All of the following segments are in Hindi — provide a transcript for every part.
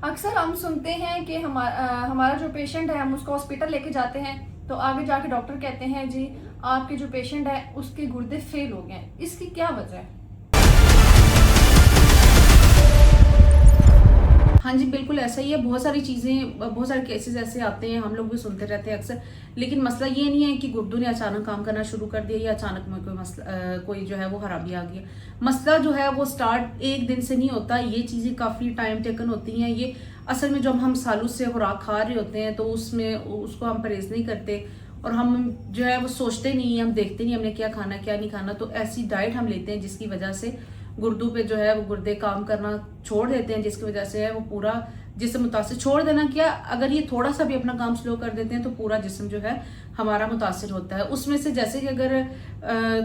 अक्सर हम सुनते हैं कि हमारा जो पेशेंट है हम उसको हॉस्पिटल लेके जाते हैं तो आगे जाके डॉक्टर कहते हैं जी आपके जो पेशेंट है उसके गुर्दे फेल हो गए। इसकी क्या वजह है? हाँ जी, बिल्कुल ऐसा ही है। बहुत सारी चीज़ें, बहुत सारे केसेस ऐसे आते हैं, हम लोग भी सुनते रहते हैं अक्सर। लेकिन मसला ये नहीं है कि गुर्दों ने अचानक काम करना शुरू कर दिया या अचानक में कोई मसला कोई जो है वो खराबी आ गई। मसला जो है वो स्टार्ट एक दिन से नहीं होता, ये चीज़ें काफ़ी टाइम टेकन होती हैं। ये असल में जब हम सालों से खुराक खा रहे होते हैं तो उसमें उसको हम परहेज़ नहीं करते और हम जो है वो सोचते नहीं है, हम देखते नहीं हमने क्या खाना क्या नहीं खाना, तो ऐसी डाइट हम लेते हैं जिसकी वजह से गुर्दों पे जो है वो गुर्दे काम करना छोड़ देते हैं, जिसकी वजह से है वो पूरा जिस्म मुतासिर। छोड़ देना क्या, अगर ये थोड़ा सा भी अपना काम स्लो कर देते हैं तो पूरा जिस्म जो है हमारा मुतासिर होता है। उसमें से जैसे कि अगर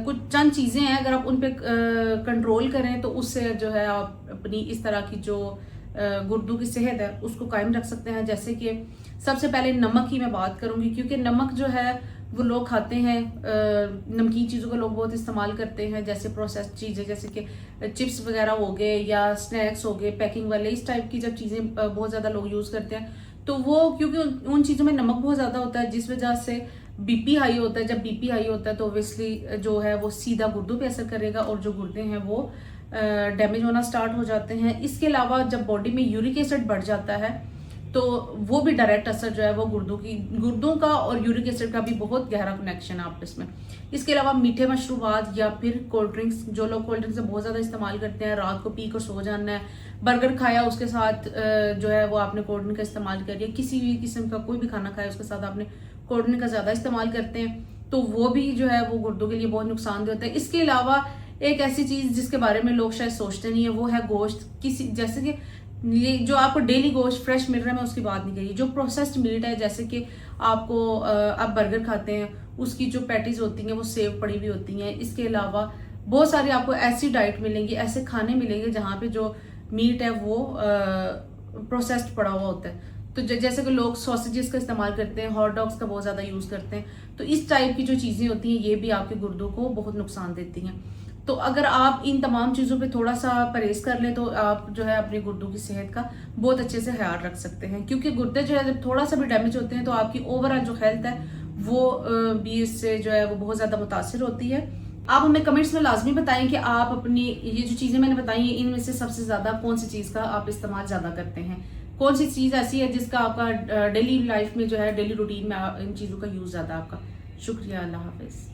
कुछ चंद चीज़ें हैं, अगर आप उन पे कंट्रोल करें तो उससे जो है आप अपनी इस तरह की जो गुर्दों की सेहत है उसको कायम रख सकते हैं। जैसे कि सबसे पहले नमक की मैं बात करूंगी, क्योंकि नमक जो है वो लोग खाते हैं, नमकीन चीज़ों का लोग बहुत इस्तेमाल करते हैं, जैसे प्रोसेस्ड चीज़ें जैसे कि चिप्स वगैरह हो गए या स्नैक्स हो गए पैकिंग वाले, इस टाइप की जब चीज़ें बहुत ज़्यादा लोग यूज़ करते हैं तो वो क्योंकि उन चीज़ों में नमक बहुत ज़्यादा होता है जिस वजह से बीपी हाई होता है। जब बीपी हाई होता है तो ओब्वियसली जो है वो सीधा गुर्दों पे असर करेगा और जो गुर्दे हैं वो डैमेज होना स्टार्ट हो जाते हैं। इसके अलावा जब बॉडी में यूरिक एसिड बढ़ जाता है तो वो भी डायरेक्ट असर जो है वो गुर्दों का और यूरिक एसिड का भी बहुत गहरा कनेक्शन है आपस में। इसके अलावा मीठे मशरूबात या फिर कोल्ड ड्रिंक्स, जो लोग कोल्ड ड्रिंक्स बहुत ज़्यादा इस्तेमाल करते हैं, रात को पी कर सो जाना है, बर्गर खाया उसके साथ जो है वो आपने कोल्ड ड्रिंक का इस्तेमाल कर लिया, किसी भी किस्म का कोई भी खाना खाया उसके साथ आपने कोल्ड ड्रिंक का ज़्यादा इस्तेमाल करते हैं तो वो भी जो है वो गुर्दों के लिए बहुत नुकसानदेह होता है। इसके अलावा एक ऐसी चीज़ जिसके बारे में लोग शायद सोचते नहीं है वो है गोश्त। किसी जैसे कि ये जो आपको डेली गोश्त फ्रेश मिल रहा है मैं उसकी बात नहीं करी, जो प्रोसेस्ड मीट है जैसे कि आपको आप बर्गर खाते हैं उसकी जो पैटीज होती हैं वो सेव पड़ी हुई होती हैं। इसके अलावा बहुत सारे आपको ऐसी डाइट मिलेंगी, ऐसे खाने मिलेंगे जहाँ पे जो मीट है वो प्रोसेस्ड पड़ा हुआ होता है। तो जैसे कि लोग सॉसेजेस का इस्तेमाल करते हैं, हॉट डॉग्स का बहुत ज़्यादा यूज़ करते हैं, तो इस टाइप की जो चीज़ें होती हैं ये भी आपके गुर्दों को बहुत नुकसान देती हैं। तो अगर आप इन तमाम चीज़ों पे थोड़ा सा परहेज कर लें तो आप जो है अपने गुर्दों की सेहत का बहुत अच्छे से ख्याल रख सकते हैं, क्योंकि गुर्दे जो है जब थोड़ा सा भी डैमेज होते हैं तो आपकी ओवरऑल जो हेल्थ है वो भी इससे जो है वो बहुत ज़्यादा मुतासिर होती है। आप हमें कमेंट्स में लाजमी बताएं कि आप अपनी ये जो चीज़ें मैंने बताई हैं इनमें से सबसे ज़्यादा कौन सी चीज़ का आप इस्तेमाल ज़्यादा करते हैं, कौन सी चीज़ ऐसी है जिसका आपका डेली लाइफ में जो है डेली रूटीन में इन चीज़ों का यूज़ ज़्यादा आपका। शुक्रिया, अल्लाह हाफिज़।